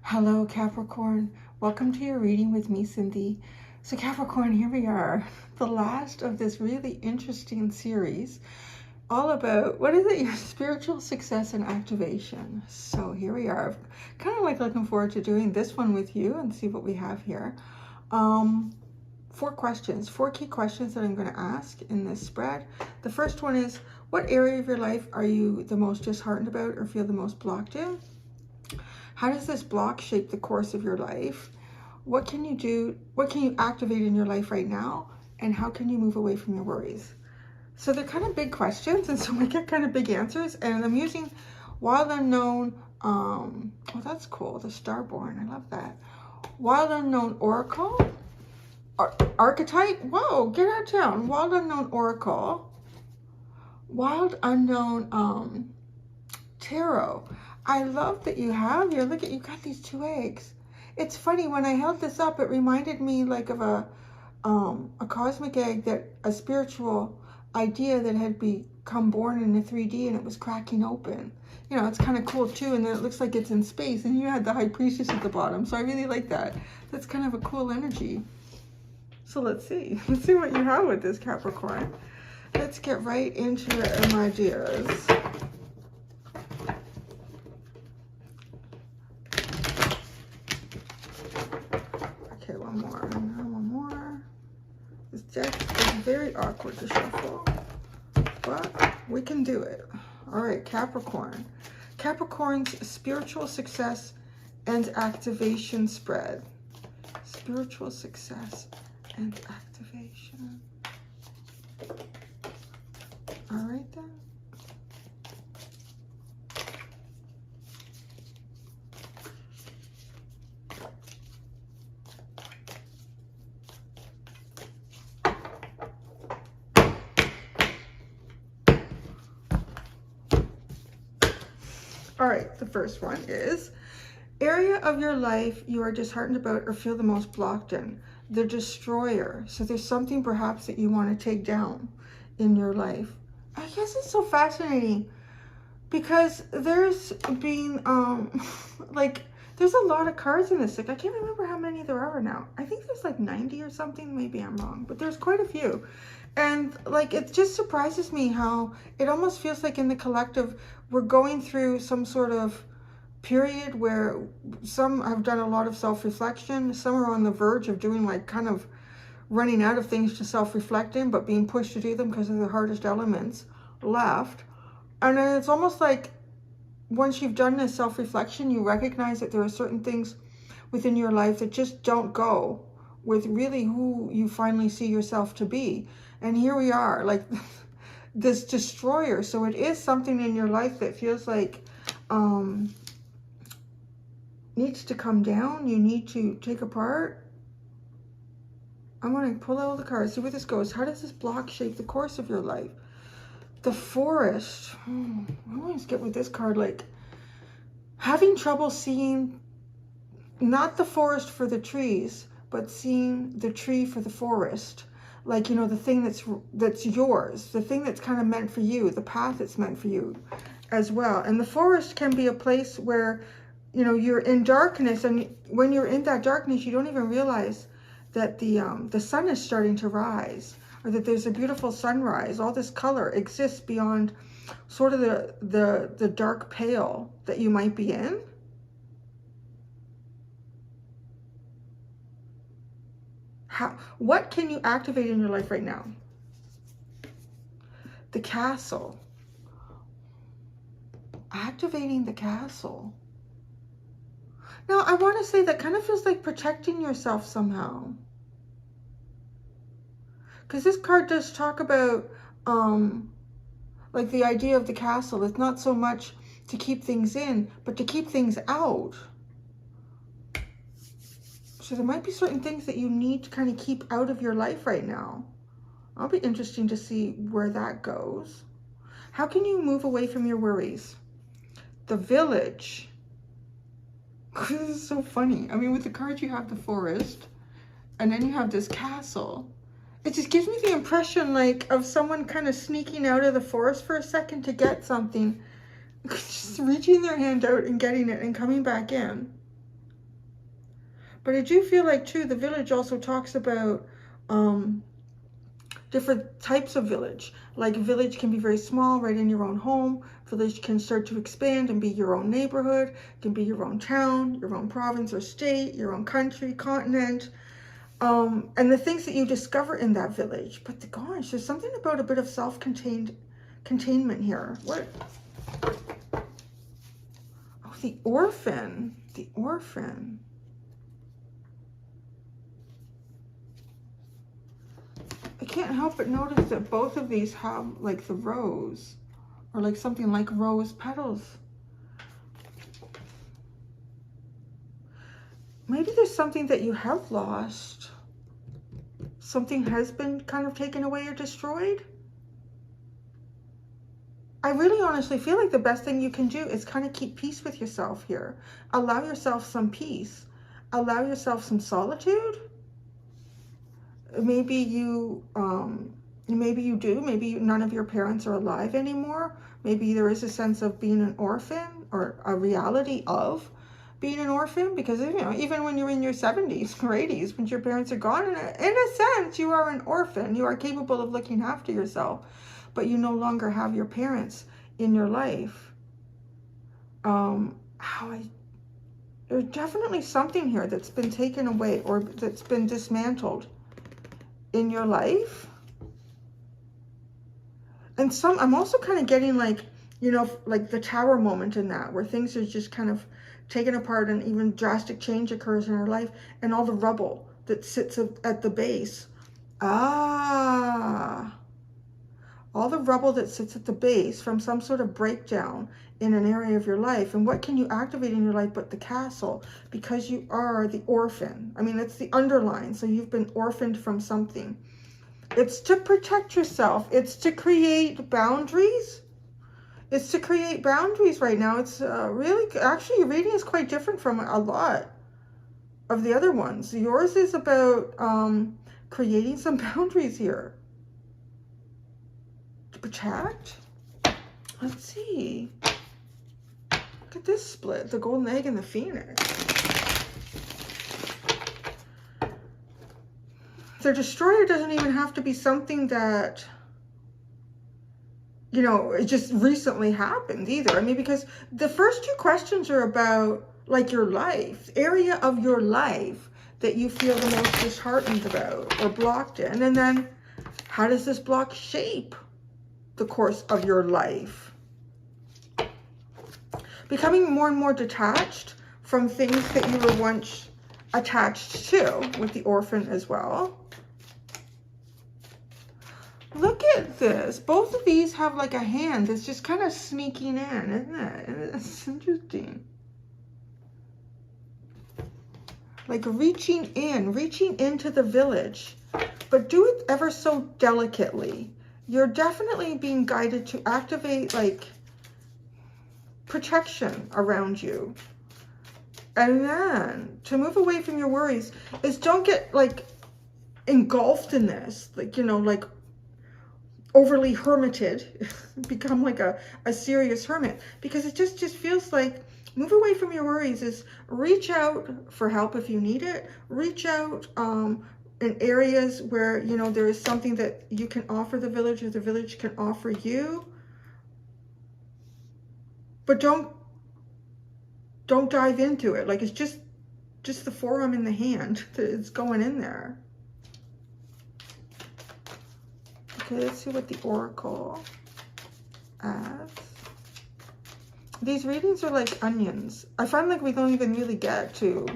Hello, Capricorn. Welcome to your reading with me, Cindy. So, Capricorn, here we are, the last of this really interesting series, all about, what is it, your spiritual success and activation. So here we are. Kind of like looking forward to doing this one with you and see what we have here. 4 questions, 4 key questions that I'm going to ask in this spread. The first one is, what area of your life are you the most disheartened about or feel the most blocked in? How does this block shape the course of your life? What can you do? What can you activate in your life right now? And how can you move away from your worries? So they're kind of big questions, and so we get kind of big answers. And I'm using Wild Unknown. Oh, that's cool. The Starborn. I love that. Wild Unknown Oracle. Archetype. Whoa, get out of town. Wild Unknown Oracle. Wild Unknown Tarot. I love that you have here. Look at, you got these 2 eggs. It's funny, when I held this up, it reminded me like of a cosmic egg, that a spiritual idea that had become born in the 3D and it was cracking open. You know, it's kind of cool too. And then it looks like it's in space and you had the High Priestess at the bottom. So I really like that. That's kind of a cool energy. So let's see. Let's see what you have with this, Capricorn. Let's get right into your ideas. Okay, one more. This deck is very awkward to shuffle, but we can do it. All right, Capricorn. Capricorn's spiritual success and activation spread. Spiritual success and activation. All right then. All right, the first one is, area of your life you are disheartened about or feel the most blocked in. The Destroyer. So there's something perhaps that you want to take down in your life. I guess it's so fascinating because there's been, like, there's a lot of cards in this deck. I can't remember how many there are now. I think there's like 90 or something. Maybe I'm wrong, but there's quite a few. And like, it just surprises me how it almost feels like in the collective, we're going through some sort of period where some have done a lot of self-reflection. Some are on the verge of doing, like, kind of running out of things to self-reflect in, but being pushed to do them because of the hardest elements left. And then it's almost like once you've done this self-reflection, you recognize that there are certain things within your life that just don't go with really who you finally see yourself to be. And here we are, like this Destroyer. So it is something in your life that feels like needs to come down. You need to take apart. I'm going to pull out the cards, see where this goes. How does this block shape the course of your life? The Forest. I always get with this card, like having trouble seeing not the forest for the trees, but seeing the tree for the forest. Like, you know, the thing that's yours, the thing that's kind of meant for you, the path that's meant for you as well. And the forest can be a place where, you know, you're in darkness, and when you're in that darkness, you don't even realize that the sun is starting to rise, or that there's a beautiful sunrise. All this color exists beyond sort of the dark pale that you might be in. What can you activate in your life right now? The Castle. Activating the Castle. Now, I want to say that kind of feels like protecting yourself somehow. Because this card does talk about, like, the idea of the castle. It's not so much to keep things in, but to keep things out. So there might be certain things that you need to kind of keep out of your life right now. It'll be interesting to see where that goes. How can you move away from your worries? The Village. This is so funny. I mean, with the cards, you have the Forest, and then you have this castle. It just gives me the impression, like, of someone kind of sneaking out of the forest for a second to get something, just reaching their hand out and getting it and coming back in. But I do feel like, too, the village also talks about different types of village. Like, a village can be very small, right in your own home. Village can start to expand and be your own neighborhood. It can be your own town, your own province or state, your own country, continent. And the things that you discover in that village. But gosh, there's something about a bit of containment here. What? Oh, the orphan. The orphan. I can't help but notice that both of these have like the rose, or like something like rose petals. Maybe there's something that you have lost. Something has been kind of taken away or destroyed. I really honestly feel like the best thing you can do is kind of keep peace with yourself here. Allow yourself some peace. Allow yourself some solitude. Maybe you do. Maybe none of your parents are alive anymore. Maybe there is a sense of being an orphan, or a reality of being an orphan, because, you know, even when you're in your 70s or 80s, when your parents are gone, in a sense, you are an orphan. You are capable of looking after yourself, but you no longer have your parents in your life. There's definitely something here that's been taken away, or that's been dismantled in your life. And I'm also kind of getting like, you know, like the tower moment in that, where things are just kind of taken apart and even drastic change occurs in our life, and all the rubble that sits at the base. All the rubble that sits at the base from some sort of breakdown in an area of your life. And what can you activate in your life but the castle? Because you are the orphan. I mean, it's the underline. So you've been orphaned from something. It's to protect yourself. It's to create boundaries. It's to create boundaries right now. It's really, actually, your reading is quite different from a lot of the other ones. Yours is about creating some boundaries here. To protect? Let's see. Look at this split, the golden egg and the phoenix. The destroyer doesn't even have to be something that, you know, it just recently happened either. I mean, because the first two questions are about like your life, area of your life that you feel the most disheartened about or blocked in. And then how does this block shape the course of your life? Becoming more and more detached from things that you were once attached to, with the orphan as well. Look at this. Both of these have like a hand that's just kind of sneaking in, isn't it? It's interesting. Like reaching into the village, but do it ever so delicately. You're definitely being guided to activate like protection around you. And then to move away from your worries is, don't get like engulfed in this, like, you know, like overly hermited, become like a serious hermit, because it just feels like move away from your worries is reach out for help if you need it. Reach out in areas where, you know, there is something that you can offer the village, or the village can offer you. But don't dive into it. Like, it's just the forearm in the hand that is going in there. Okay, let's see what the oracle adds. These readings are like onions. I find like we don't even really get to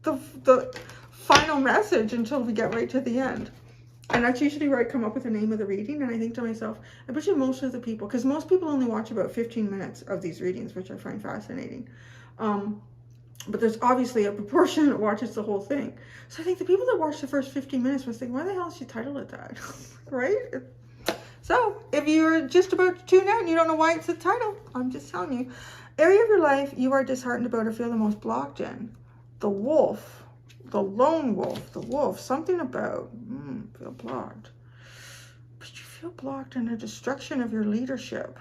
the final message until we get right to the end. And that's usually where I come up with the name of the reading, and I think to myself, I bet you most of the people, because most people only watch about 15 minutes of these readings, which I find fascinating. But there's obviously a proportion that watches the whole thing. So I think the people that watch the first 15 minutes must think, why the hell did she title it that? Right? So if you're just about to tune out and you don't know why it's the title, I'm just telling you. Area of your life you are disheartened about or feel the most blocked in. The wolf, the lone wolf, the wolf, something about, feel blocked. But you feel blocked in the destruction of your leadership.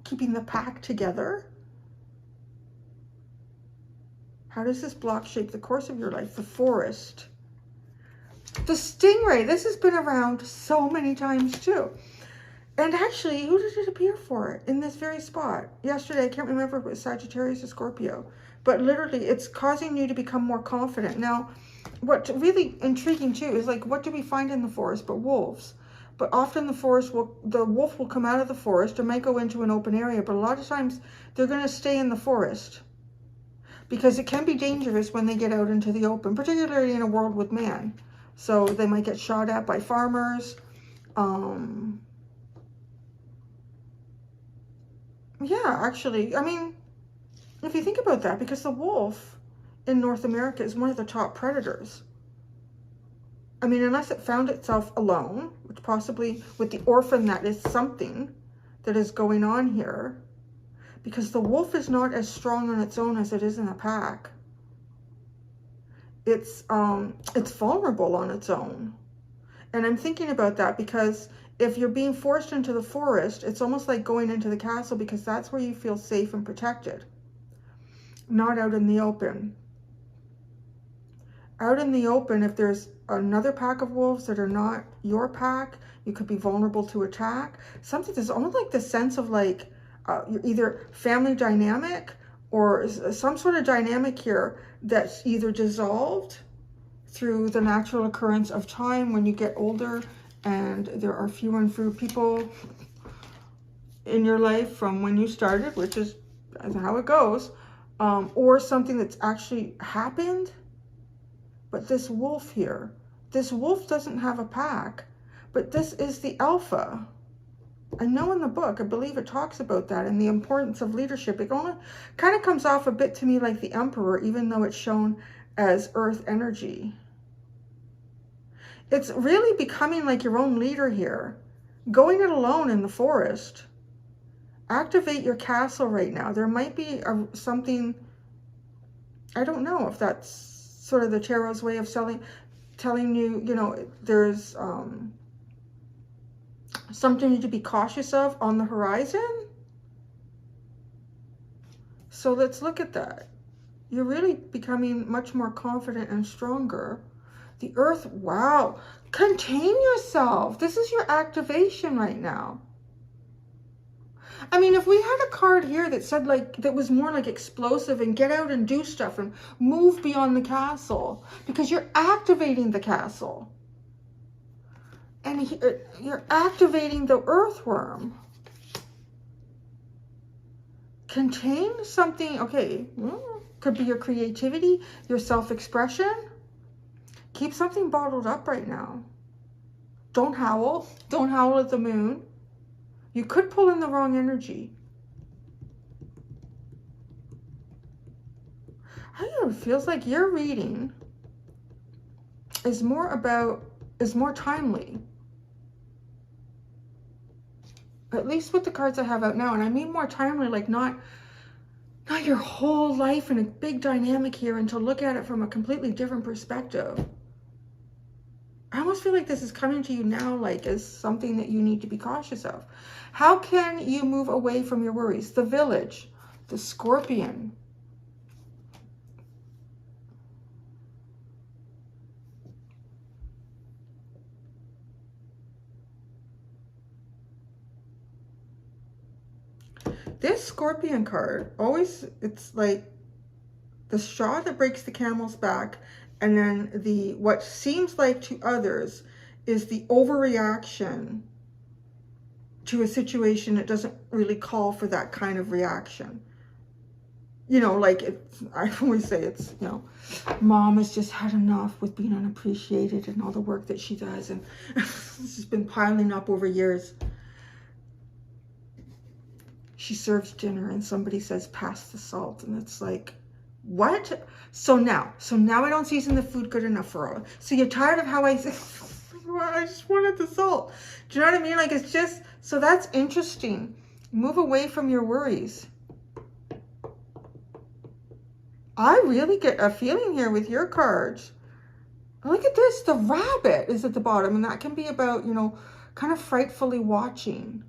keeping the pack together. How does this block shape the course of your life? The forest. The stingray. This has been around so many times too. And actually, who did it appear for in this very spot? Yesterday, I can't remember if it was Sagittarius or Scorpio. But literally, it's causing you to become more confident. Now, what's really intriguing too is like, what do we find in the forest but wolves? But often the wolf will come out of the forest or might go into an open area. But a lot of times, they're going to stay in the forest. Because it can be dangerous when they get out into the open, particularly in a world with man. So they might get shot at by farmers. Yeah, actually, I mean, if you think about that, because the wolf in North America is one of the top predators. I mean, unless it found itself alone, which possibly with the orphan, that is something that is going on here. Because the wolf is not as strong on its own as it is in a pack. It's vulnerable on its own. And I'm thinking about that because if you're being forced into the forest, it's almost like going into the castle because that's where you feel safe and protected. Not out in the open. Out in the open, if there's another pack of wolves that are not your pack, you could be vulnerable to attack. Something that's almost like the sense of like, you're either family dynamic or some sort of dynamic here that's either dissolved through the natural occurrence of time when you get older and there are fewer and fewer people in your life from when you started, which is how it goes, or something that's actually happened. But this wolf here, this wolf doesn't have a pack, but this is the alpha. I know in the book, I believe it talks about that and the importance of leadership. It only kind of comes off a bit to me like the emperor, even though it's shown as earth energy. It's really becoming like your own leader here. Going it alone in the forest. Activate your castle right now. There might be something, I don't know if that's sort of the tarot's way of telling you, you know, there's something to be cautious of on the horizon. So let's look at that. You're really becoming much more confident and stronger. The earth, wow. Contain yourself. This is your activation right now. I mean, if we had a card here that said like, that was more like explosive and get out and do stuff and move beyond the castle, because you're activating the castle. And you're activating the earthworm. Contain something, okay, could be your creativity, your self-expression. Keep something bottled up right now. Don't howl. Don't howl at the moon. You could pull in the wrong energy. I don't know, it feels like your reading is more timely. At least with the cards I have out now. And I mean more timely, like not your whole life in a big dynamic here, and to look at it from a completely different perspective. I almost feel like this is coming to you now like as something that you need to be cautious of. How can you move away from your worries? The Village, the Scorpion. This Scorpion card, always, it's like the straw that breaks the camel's back, and then what seems like to others is the overreaction to a situation that doesn't really call for that kind of reaction. You know, like I always say it's, you know, mom has just had enough with being unappreciated and all the work that she does, and this has been piling up over years. She serves dinner and somebody says, pass the salt. And it's like, what? So now I don't season the food good enough for her. So you're tired of how I just wanted the salt. Do you know what I mean? Like, it's just, so that's interesting. Move away from your worries. I really get a feeling here with your cards. Look at this. The rabbit is at the bottom. And that can be about, you know, kind of frightfully watching.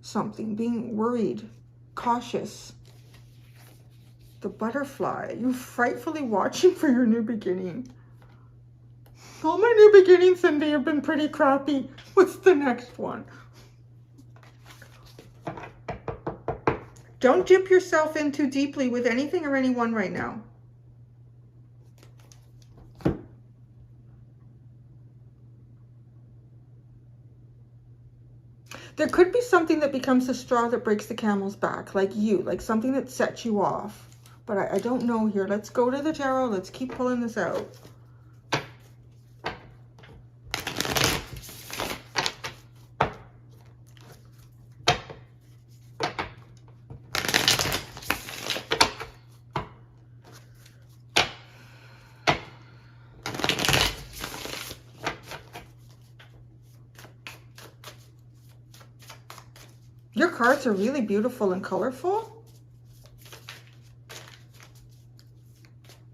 something, being worried, cautious. The butterfly, you're frightfully watching for your new beginning. All my new beginnings, Cindy, have been pretty crappy. What's the next one? Don't dip yourself in too deeply with anything or anyone right now. There could be something that becomes the straw that breaks the camel's back, like you, like something that sets you off. But I don't know here. Let's go to the tarot. Let's keep pulling this out. Your cards are really beautiful and colorful.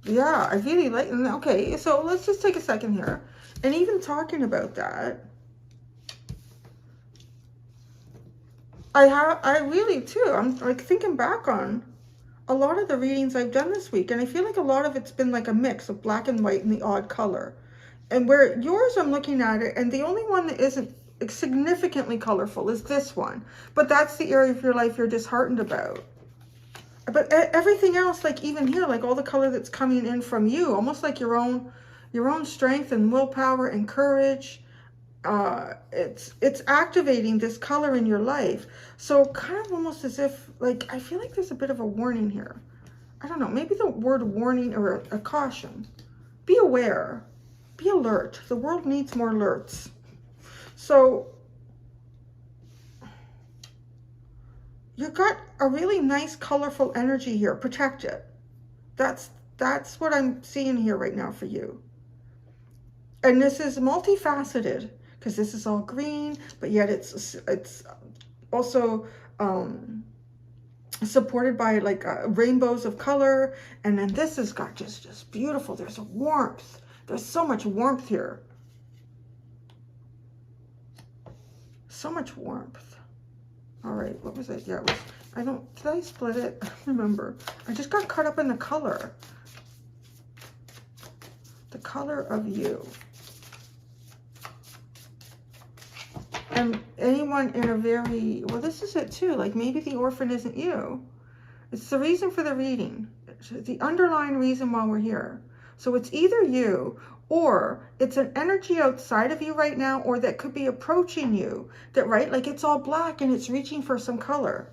Yeah, I really like them. Okay, so let's just take a second here. And even talking about that, I really too, I'm like thinking back on a lot of the readings I've done this week, and I feel like a lot of it's been like a mix of black and white and the odd color. And where yours, I'm looking at it, and the only one that isn't significantly colorful is this one. But that's the area of your life you're disheartened about. But everything else, like even here, like all the color that's coming in from you, almost like your own strength and willpower and courage, it's activating this color in your life. So kind of almost as if, like, I feel like there's a bit of a warning here. I don't know, maybe the word warning or a caution. Be aware, be alert. The world needs more alerts. So you've got a really nice, colorful energy here. Protect it. That's what I'm seeing here right now for you. And this is multifaceted because this is all green, but yet it's also supported by like rainbows of color. And then this has got just beautiful. There's a warmth. There's so much warmth here. So much warmth. All right, what was it? Yeah, it was, did I split it? I don't remember. I just got caught up in the color. The color of you. And anyone in a very, well, this is it too. Like maybe the orphan isn't you. It's the reason for the reading. It's the underlying reason why we're here. So it's either you or it's an energy outside of you right now, or that could be approaching you, that, right, like it's all black and it's reaching for some color.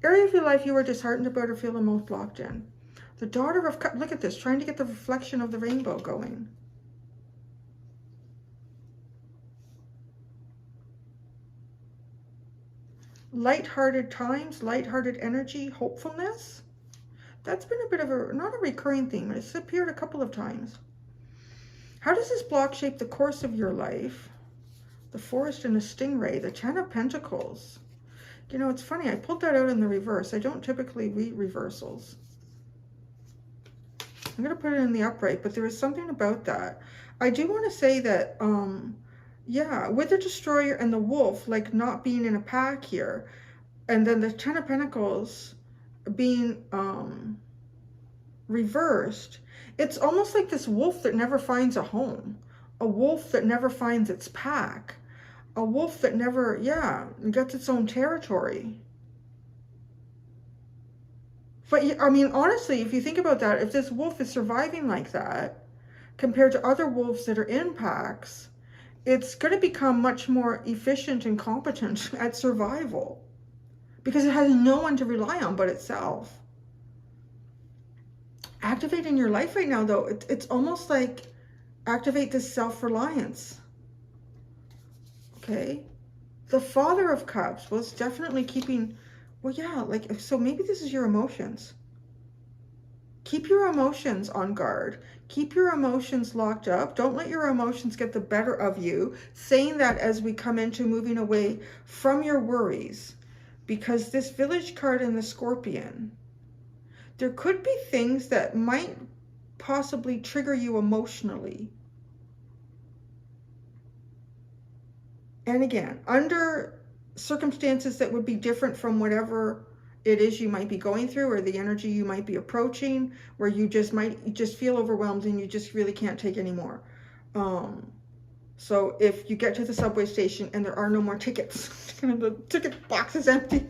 Area of your life you are disheartened about or feel the most blocked in. The Daughter of Cups, look at this, trying to get the reflection of the rainbow going. Light-hearted times, light-hearted energy, hopefulness. That's been a bit of a, not a recurring theme, it's appeared a couple of times. How does this block shape the course of your life? The Forest and the Stingray, the Ten of Pentacles. You know, it's funny, I pulled that out in the reverse. I don't typically read reversals. I'm going to put it in the upright, but there is something about that. I do want to say that, yeah, with the Destroyer and the Wolf, like not being in a pack here, and then the Ten of Pentacles being reversed, it's almost like this wolf that never finds a home, a wolf that never finds its pack, a wolf that never, yeah, gets its own territory. But I mean, honestly, if you think about that, if this wolf is surviving like that compared to other wolves that are in packs, it's going to become much more efficient and competent at survival because it has no one to rely on but itself. Activate in your life right now, though, it's almost like activate this self-reliance. Okay. The Father of Cups was definitely keeping, well, yeah, like, so maybe this is your emotions. Keep your emotions on guard. Keep your emotions locked up. Don't let your emotions get the better of you. Saying that as we come into moving away from your worries, because this Village card in the Scorpion, there could be things that might possibly trigger you emotionally. And again, under circumstances that would be different from whatever it is you might be going through, or the energy you might be approaching, where you just feel overwhelmed and you just really can't take anymore. So if you get to the subway station and there are no more tickets, and the ticket box is empty,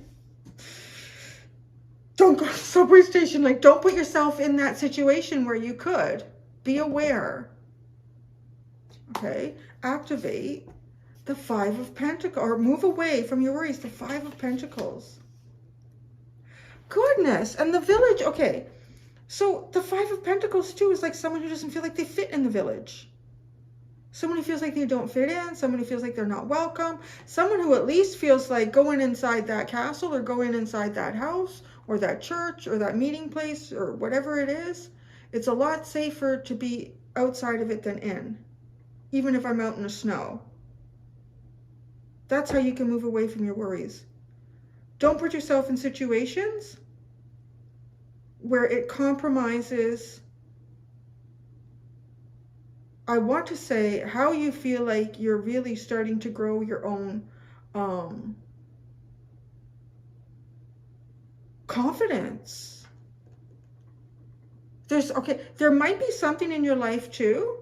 don't go to the subway station. Like, don't put yourself in that situation where you could. Be aware. Okay? Activate the Five of Pentacles, or move away from your worries. The Five of Pentacles. Goodness. And the village. Okay. So the Five of Pentacles too is like someone who doesn't feel like they fit in the village. Someone who feels like they don't fit in. Someone who feels like they're not welcome. Someone who at least feels like going inside that castle, or going inside that house, or that church, or that meeting place, or whatever it is. It's a lot safer to be outside of it than in. Even if I'm out in the snow. That's how you can move away from your worries. Don't put yourself in situations where it compromises, I want to say, how you feel like you're really starting to grow your own confidence. There might be something in your life too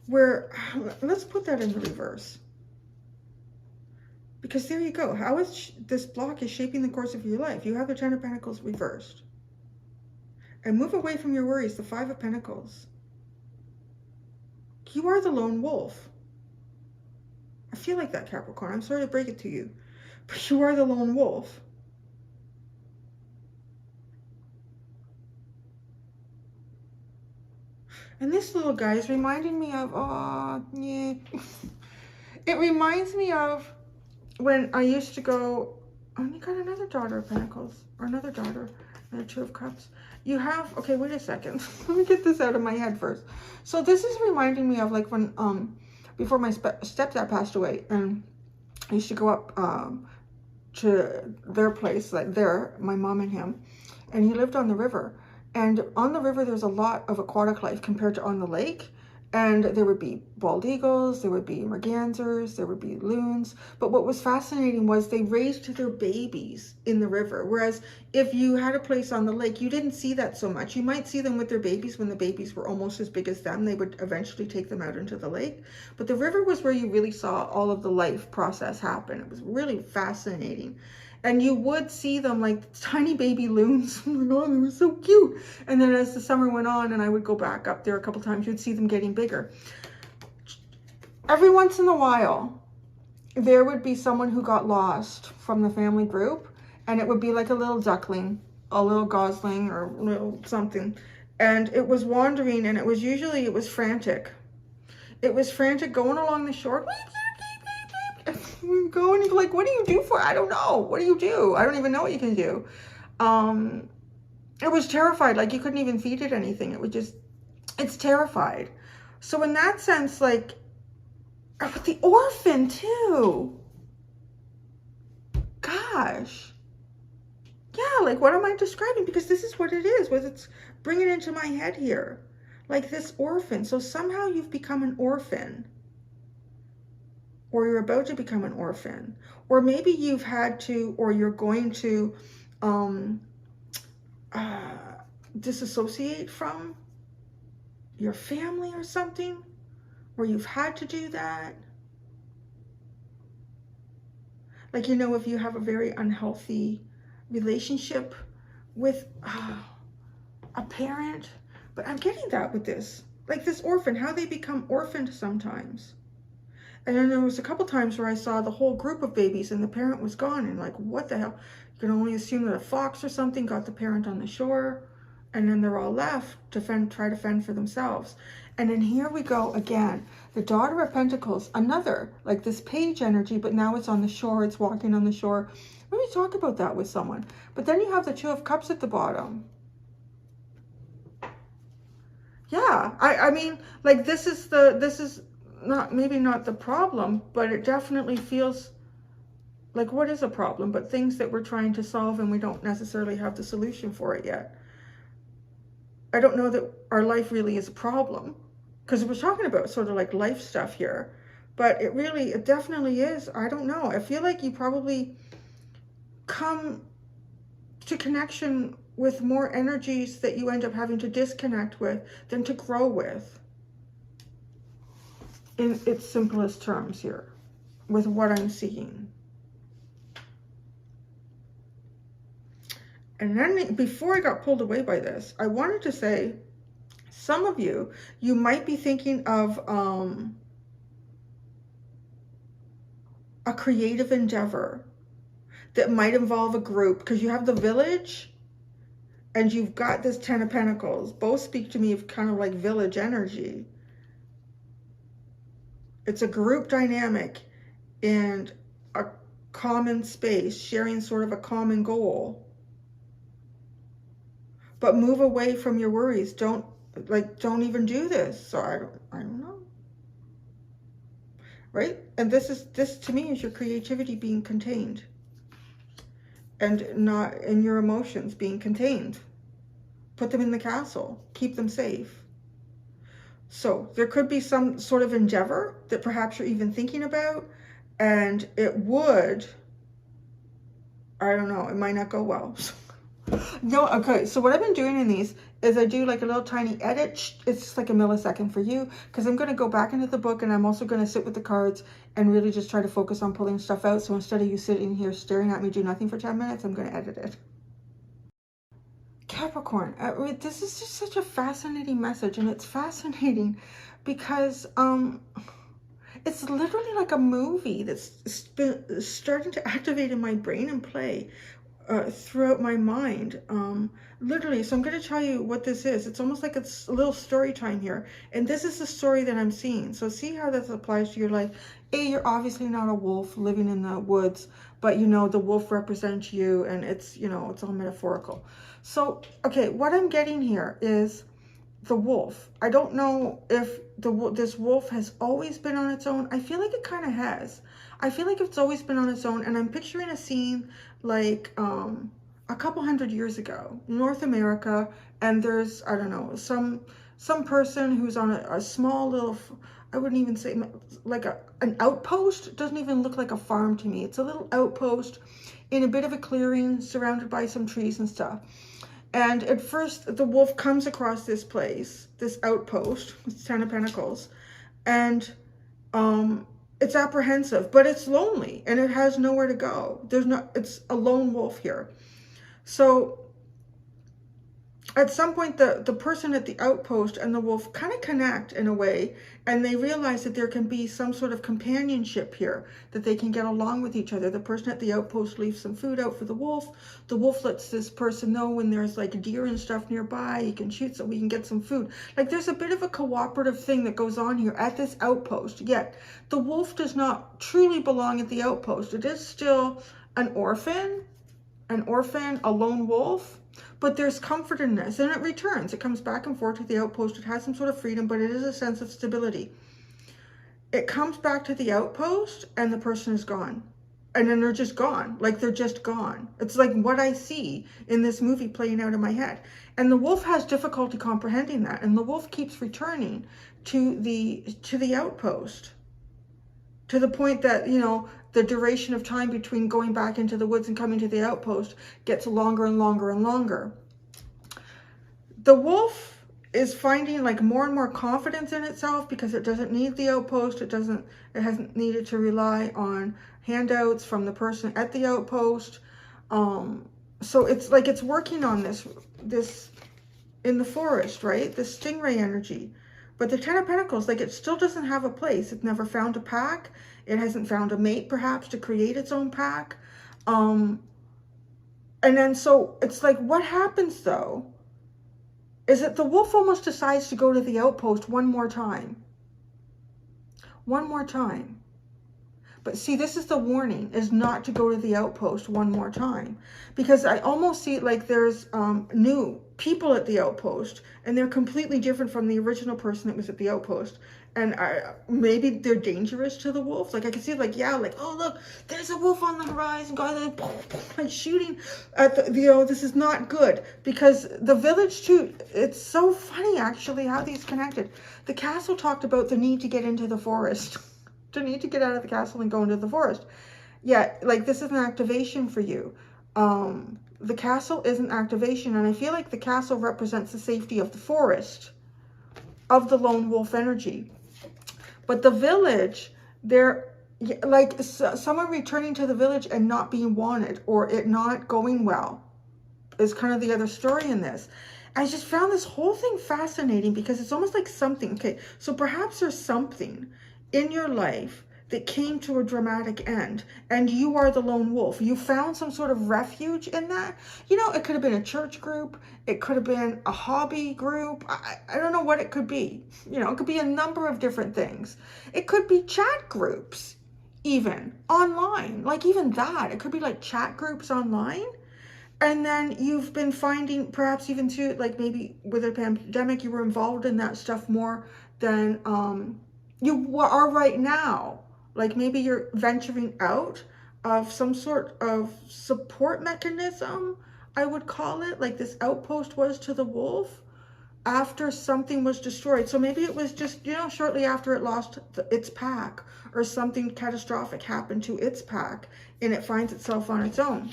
where, let's put that in the reverse. Because there you go. How is this block is shaping the course of your life? You have the Ten of Pentacles reversed. And move away from your worries, the Five of Pentacles. You are the lone wolf. I feel like that, Capricorn. I'm sorry to break it to you. But you are the lone wolf. And this little guy is reminding me of, oh, yeah. It reminds me of when I used to go, oh, you got another Daughter of Pentacles, or another daughter, and a Two of Cups. You have, okay, wait a second. Let me get this out of my head first. So this is reminding me of like when, before my stepdad passed away, and I used to go up to their place, like there, my mom and him, and he lived on the river. And on the river, there's a lot of aquatic life compared to on the lake. And there would be bald eagles, there would be mergansers, there would be loons. But what was fascinating was they raised their babies in the river. Whereas if you had a place on the lake, you didn't see that so much. You might see them with their babies when the babies were almost as big as them. They would eventually take them out into the lake. But the river was where you really saw all of the life process happen. It was really fascinating. And you would see them like tiny baby loons. Oh my God, they were so cute. And then as the summer went on and I would go back up there a couple times, you'd see them getting bigger. Every once in a while, there would be someone who got lost from the family group, and it would be like a little duckling, a little gosling, or a little something. And it was wandering, and it was frantic. It was frantic going along the shore. Go and like, what do you do for? I don't know. What do you do? I don't even know what you can do. It was terrified. Like you couldn't even feed it anything. It would just, it's terrified. So in that sense, like with the orphan too. Gosh. Yeah, like what am I describing? Because this is what it is. What it's bringing into my head here. Like this orphan. So somehow you've become an orphan. Or you're about to become an orphan, or maybe you've had to, or you're going to disassociate from your family or something, or you've had to do that. Like, you know, if you have a very unhealthy relationship with a parent, but I'm getting that with this, like this orphan, how they become orphaned sometimes. And then there was a couple times where I saw the whole group of babies and the parent was gone. And like, what the hell? You can only assume that a fox or something got the parent on the shore. And then they're all left to try to fend for themselves. And then here we go again. The Daughter of Pentacles, another, like this page energy, but now it's on the shore. It's walking on the shore. Maybe talk about that with someone. But then you have the Two of Cups at the bottom. Yeah, I mean, like this is not, maybe not the problem, but it definitely feels like what is a problem, but things that we're trying to solve and we don't necessarily have the solution for it yet. I don't know that our life really is a problem, because we're talking about sort of like life stuff here, But it definitely is. I don't know. I feel like you probably come to connection with more energies that you end up having to disconnect with than to grow with. In its simplest terms here, with what I'm seeing. And then before I got pulled away by this, I wanted to say, some of you might be thinking of a creative endeavor that might involve a group, because you have the village and you've got this Ten of Pentacles. Both speak to me of kind of like village energy. It's a group dynamic and a common space, sharing sort of a common goal. But move away from your worries. Don't even do this. So I don't know. Right? And this to me is your creativity being contained. And not in your emotions being contained. Put them in the castle. Keep them safe. So there could be some sort of endeavor that perhaps you're even thinking about, and it would, I don't know, it might not go well. No, okay, so what I've been doing in these is I do like a little tiny edit. It's just like a millisecond for you, because I'm going to go back into the book, and I'm also going to sit with the cards and really just try to focus on pulling stuff out. So instead of you sitting here staring at me do nothing for 10 minutes, I'm going to edit it. Capricorn, this is just such a fascinating message, and it's fascinating because it's literally like a movie that's starting to activate in my brain and play throughout my mind, literally. So I'm going to tell you what this is. It's almost like it's a little story time here, and this is the story that I'm seeing. So see how this applies to your life. You're obviously not a wolf living in the woods, but you know the wolf represents you, and it's, you know, it's all metaphorical. So okay, what I'm getting here is the wolf. I don't know if this wolf has always been on its own. I feel like it kind of has. I feel like it's always been on its own, and I'm picturing a scene like a couple hundred years ago, North America, and there's, I don't know, some person who's on a small little, I wouldn't even say like an outpost. It doesn't even look like a farm to me. It's a little outpost in a bit of a clearing surrounded by some trees and stuff. And at first, the wolf comes across this place, this outpost with 10 of Pentacles, and it's apprehensive, but it's lonely, and it has nowhere to go. It's a lone wolf here. So at some point, the person at the outpost and the wolf kind of connect in a way, and they realize that there can be some sort of companionship here, that they can get along with each other. The person at the outpost leaves some food out for the wolf. The wolf lets this person know when there's like deer and stuff nearby, he can shoot so we can get some food. Like there's a bit of a cooperative thing that goes on here at this outpost. Yet the wolf does not truly belong at the outpost. It is still an orphan, a lone wolf. But there's comfort in this, and it returns. It comes back and forth to the outpost. It has some sort of freedom, but it is a sense of stability. It comes back to the outpost, and the person is gone. And then they're just gone. Like they're just gone. It's like what I see in this movie playing out in my head. And the wolf has difficulty comprehending that. And the wolf keeps returning to the outpost, to the point that, you know, the duration of time between going back into the woods and coming to the outpost gets longer and longer and longer. The wolf is finding like more and more confidence in itself because it doesn't need the outpost. It hasn't needed to rely on handouts from the person at the outpost. So it's like it's working on this in the forest, right? This stingray energy. But the 10 of Pentacles, like it still doesn't have a place. It's never found a pack. It hasn't found a mate, perhaps, to create its own pack. And then so it's like what happens, though, is that the wolf almost decides to go to the outpost one more time. One more time. But see, this is the warning, is not to go to the outpost one more time. Because I almost see it like there's new people at the outpost, and they're completely different from the original person that was at the outpost. And maybe they're dangerous to the wolf. Like I can see, like, yeah, like, oh look, there's a wolf on the horizon, guys, like shooting at the, you know, this is not good. Because the village too, it's so funny actually how these connected. The castle talked about the need to get into the forest. to need to get out of the castle and go into the forest. Yeah, like this is an activation for you. The castle is an activation, and I feel like the castle represents the safety of the forest, of the lone wolf energy. But the village, they're like someone returning to the village and not being wanted, or it not going well, is kind of the other story in this. I just found this whole thing fascinating because it's almost like something, okay, so perhaps there's something in your life that came to a dramatic end, and you are the lone wolf. You found some sort of refuge in that. You know, it could have been a church group. It could have been a hobby group. I don't know what it could be. You know, it could be a number of different things. It could be chat groups, even online. Like even that, it could be like chat groups online. And then you've been finding, perhaps even too, like maybe with the pandemic, you were involved in that stuff more than you are right now. Like maybe you're venturing out of some sort of support mechanism, I would call it, like this outpost was to the wolf after something was destroyed. So maybe it was just, you know, shortly after it lost its pack, or something catastrophic happened to its pack and it finds itself on its own.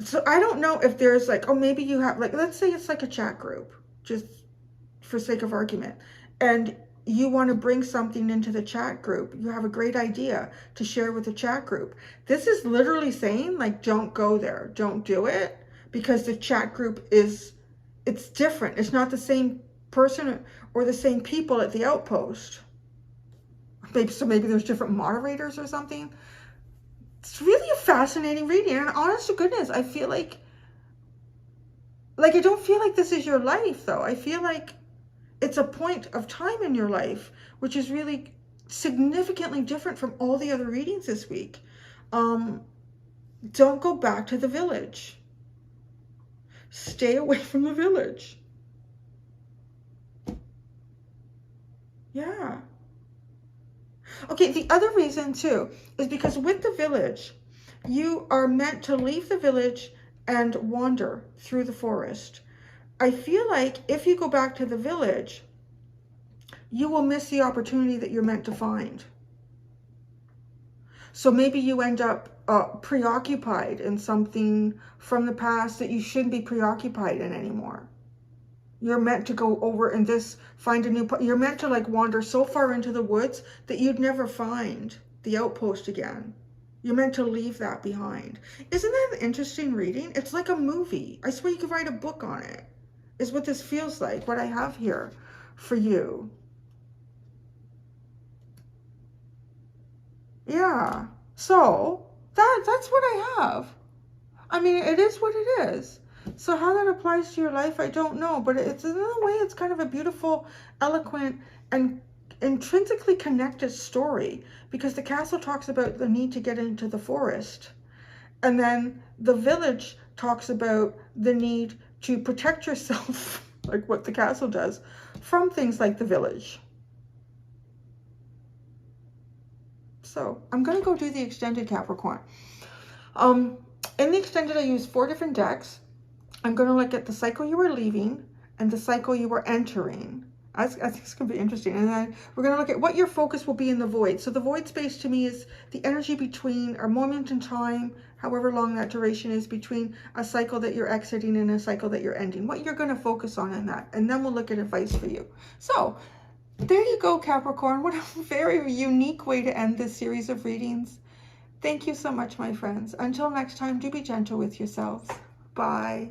So I don't know if there's like, oh, maybe you have, like, let's say it's like a chat group, just for sake of argument, and you want to bring something into the chat group. You have a great idea to share with the chat group. This is literally saying, like, don't go there, don't do it, because the chat group is, it's different. It's not the same person or the same people at the outpost. Maybe there's different moderators or something. It's really a fascinating reading, and honest to goodness, I feel like I don't feel like this is your life, though. I feel like it's a point of time in your life, which is really significantly different from all the other readings this week. Don't go back to the village. Stay away from the village. Yeah. Okay, the other reason too is because with the village, you are meant to leave the village and wander through the forest. I feel like if you go back to the village, you will miss the opportunity that you're meant to find. So maybe you end up preoccupied in something from the past that you shouldn't be preoccupied in anymore. You're meant to go over and find a new, you're meant to like wander so far into the woods that you'd never find the outpost again. You're meant to leave that behind. Isn't that an interesting reading? It's like a movie. I swear you could write a book on it, is what this feels like, what I have here for you. Yeah, so that's what I have. I mean, it is what it is. So how that applies to your life, I don't know. But it's in a way, it's kind of a beautiful, eloquent, and intrinsically connected story, because the castle talks about the need to get into the forest. And then the village talks about the need to protect yourself, like what the castle does, from things like the village. So I'm going to go do the extended, Capricorn. In the extended, I use 4 different decks. I'm going to look at the cycle you were leaving and the cycle you were entering. I think it's going to be interesting. And then we're going to look at what your focus will be in the void. So the void space to me is the energy between, or moment in time, however long that duration is, between a cycle that you're exiting and a cycle that you're ending. What you're going to focus on in that. And then we'll look at advice for you. So there you go, Capricorn. What a very unique way to end this series of readings. Thank you so much, my friends. Until next time, do be gentle with yourselves. Bye.